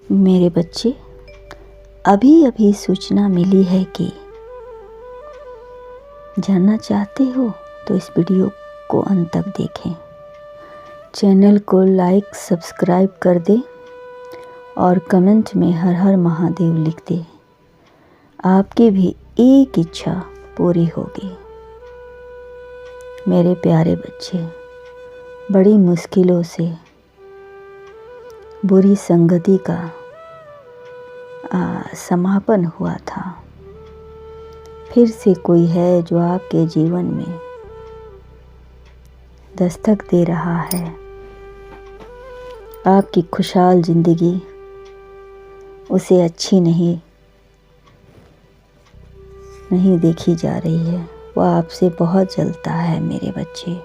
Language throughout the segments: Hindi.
मेरे बच्चे, अभी अभी सूचना मिली है कि जानना चाहते हो तो इस वीडियो को अंत तक देखें। चैनल को लाइक सब्सक्राइब कर दें और कमेंट में हर हर महादेव लिख दें। आपकी भी एक इच्छा पूरी होगी। मेरे प्यारे बच्चे, बड़ी मुश्किलों से बुरी संगति का समापन हुआ था। फिर से कोई है जो आपके जीवन में दस्तक दे रहा है। आपकी खुशहाल जिंदगी उसे अच्छी नहीं देखी जा रही है। वह आपसे बहुत जलता है मेरे बच्चे।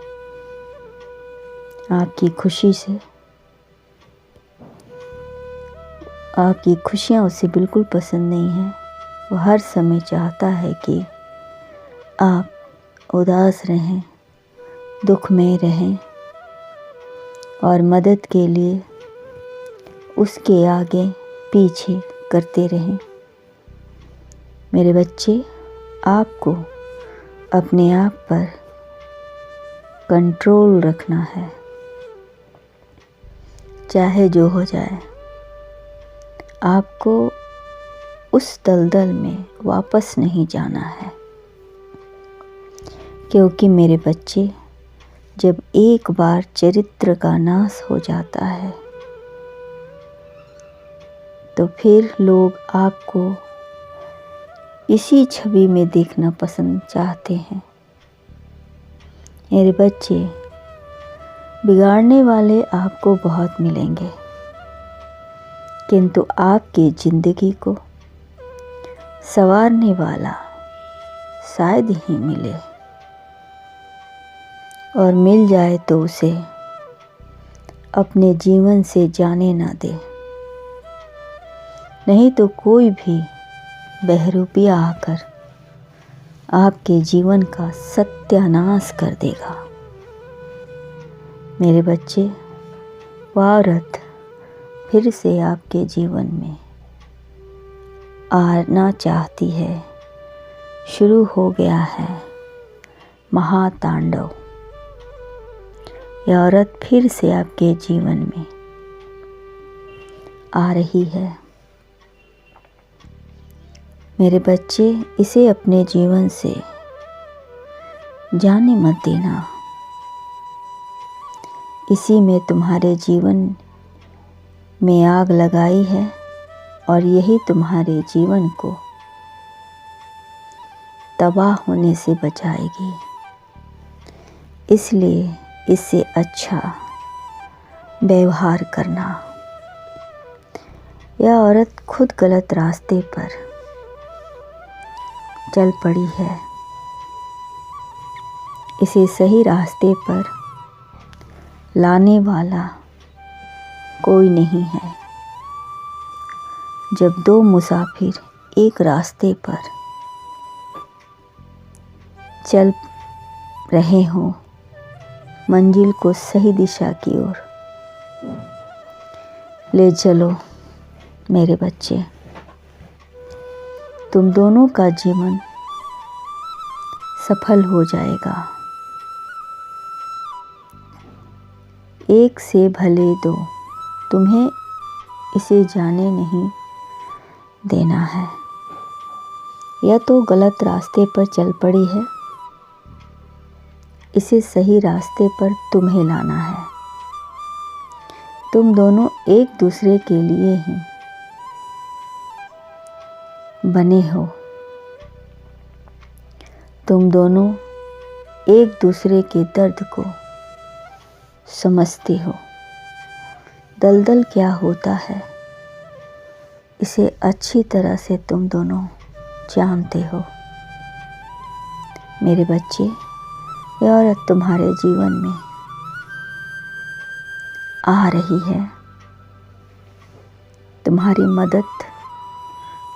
आपकी खुशी से, आपकी खुशियाँ उसे बिल्कुल पसंद नहीं है। वो हर समय चाहता है कि आप उदास रहें, दुख में रहें और मदद के लिए उसके आगे पीछे करते रहें। मेरे बच्चे, आपको अपने आप पर कंट्रोल रखना है। चाहे जो हो जाए, आपको उस दलदल में वापस नहीं जाना है। क्योंकि मेरे बच्चे, जब एक बार चरित्र का नाश हो जाता है तो फिर लोग आपको इसी छवि में देखना पसंद चाहते हैं। मेरे बच्चे, बिगाड़ने वाले आपको बहुत मिलेंगे, किंतु आपकी जिंदगी को संवारने वाला शायद ही मिले, और मिल जाए तो उसे अपने जीवन से जाने ना दे। नहीं तो कोई भी बहरूपिया आकर आपके जीवन का सत्यानाश कर देगा। मेरे बच्चे, वह औरत फिर से आपके जीवन में आना चाहती है। शुरू हो गया है महातांडव। यह औरत फिर से आपके जीवन में आ रही है। मेरे बच्चे, इसे अपने जीवन से जाने मत देना। इसी में तुम्हारे जीवन में आग लगाई है और यही तुम्हारे जीवन को तबाह होने से बचाएगी। इसलिए इससे अच्छा व्यवहार करना। यह औरत खुद गलत रास्ते पर चल पड़ी है। इसे सही रास्ते पर लाने वाला कोई नहीं है। जब दो मुसाफिर एक रास्ते पर चल रहे हों, मंजिल को सही दिशा की ओर ले चलो मेरे बच्चे। तुम दोनों का जीवन सफल हो जाएगा। एक से भले दो, तुम्हें इसे जाने नहीं देना है। यह तो गलत रास्ते पर चल पड़ी है, इसे सही रास्ते पर तुम्हें लाना है। तुम दोनों एक दूसरे के लिए ही बने हो। तुम दोनों एक दूसरे के दर्द को समझते हो। दलदल क्या होता है, इसे अच्छी तरह से तुम दोनों जानते हो। मेरे बच्चे, यह औरत तुम्हारे जीवन में आ रही है। तुम्हारी मदद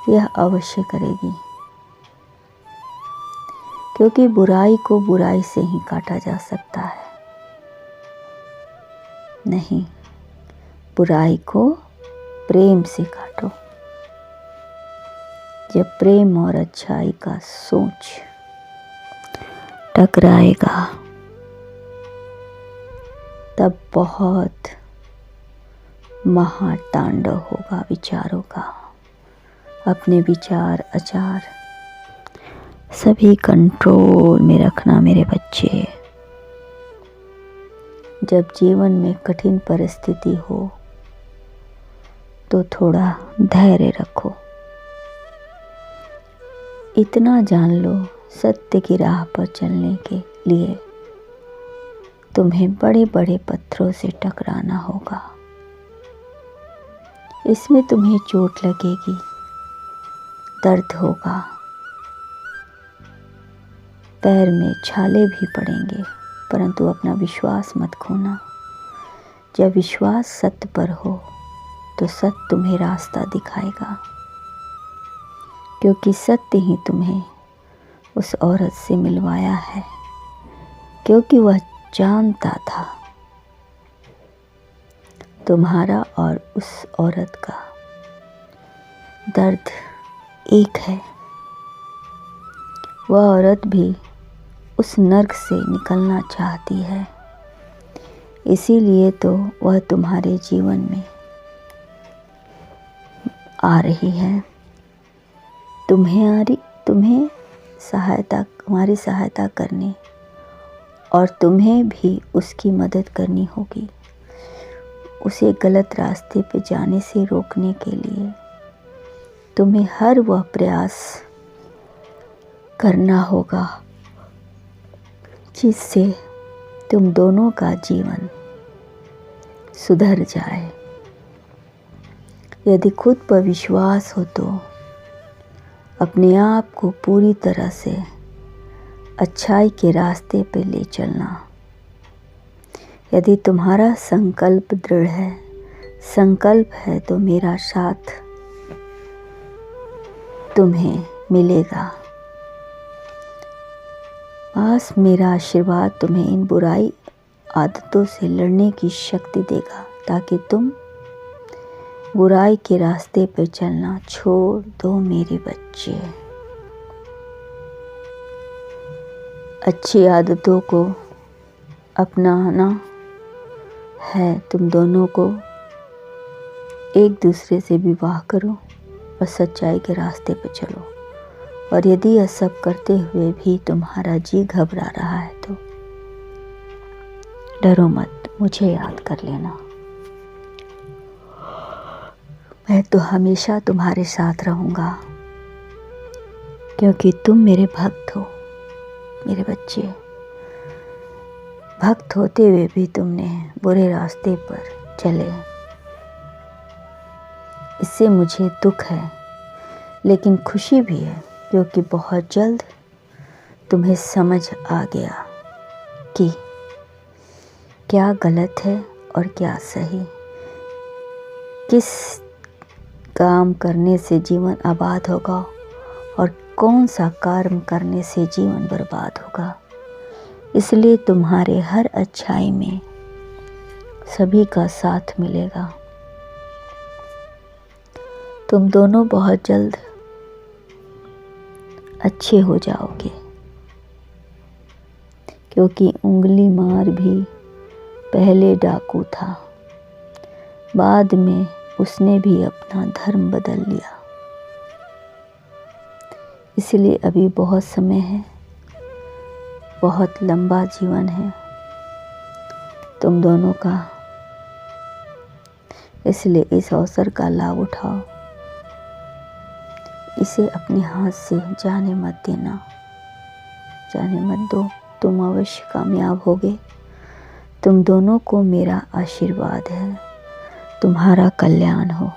यह अवश्य करेगी, क्योंकि बुराई को बुराई से ही काटा जा सकता है। नहीं, बुराई को प्रेम से काटो। जब प्रेम और अच्छाई का सोच टकराएगा तब बहुत महातांडव होगा विचारों का। अपने विचार आचार सभी कंट्रोल में रखना मेरे बच्चे। जब जीवन में कठिन परिस्थिति हो तो थोड़ा धैर्य रखो। इतना जान लो, सत्य की राह पर चलने के लिए तुम्हें बड़े बड़े पत्थरों से टकराना होगा। इसमें तुम्हें चोट लगेगी, दर्द होगा, पैर में छाले भी पड़ेंगे, परंतु अपना विश्वास मत खोना। जब विश्वास सत्य पर हो तो सत्य तुम्हें रास्ता दिखाएगा, क्योंकि सत्य ही तुम्हें उस औरत से मिलवाया है, क्योंकि वह जानता था तुम्हारा और उस औरत का दर्द एक है। वह औरत भी उस नर्क से निकलना चाहती है, इसीलिए तो वह तुम्हारे जीवन में आ रही है। तुम्हें हमारी सहायता करने और तुम्हें भी उसकी मदद करनी होगी। उसे गलत रास्ते पे जाने से रोकने के लिए तुम्हें हर वह प्रयास करना होगा जिससे तुम दोनों का जीवन सुधर जाए। यदि खुद पर विश्वास हो तो अपने आप को पूरी तरह से अच्छाई के रास्ते पे ले चलना। यदि तुम्हारा संकल्प दृढ़ है, संकल्प है, तो मेरा साथ तुम्हें मिलेगा। बस मेरा आशीर्वाद तुम्हें इन बुराई आदतों से लड़ने की शक्ति देगा, ताकि तुम बुराई के रास्ते पर चलना छोड़ दो मेरे बच्चे। अच्छी आदतों को अपनाना है। तुम दोनों को एक दूसरे से विवाह करो और सच्चाई के रास्ते पर चलो। और यदि यह सब करते हुए भी तुम्हारा जी घबरा रहा है तो डरो मत, मुझे याद कर लेना। मैं तो हमेशा तुम्हारे साथ रहूँगा, क्योंकि तुम मेरे भक्त हो, मेरे बच्चे। भक्त होते हुए भी तुमने बुरे रास्ते पर चले, इससे मुझे दुख है, लेकिन खुशी भी है, क्योंकि बहुत जल्द तुम्हें समझ आ गया कि क्या गलत है और क्या सही, किस काम करने से जीवन आबाद होगा और कौन सा कर्म करने से जीवन बर्बाद होगा। इसलिए तुम्हारे हर अच्छाई में सभी का साथ मिलेगा। तुम दोनों बहुत जल्द अच्छे हो जाओगे, क्योंकि उंगली मार भी पहले डाकू था, बाद में उसने भी अपना धर्म बदल लिया। इसलिए अभी बहुत समय है, बहुत लंबा जीवन है तुम दोनों का। इसलिए इस अवसर का लाभ उठाओ, इसे अपने हाथ से जाने मत देना, जाने मत दो। तुम अवश्य कामयाब होगे। तुम दोनों को मेरा आशीर्वाद है। तुम्हारा कल्याण हो।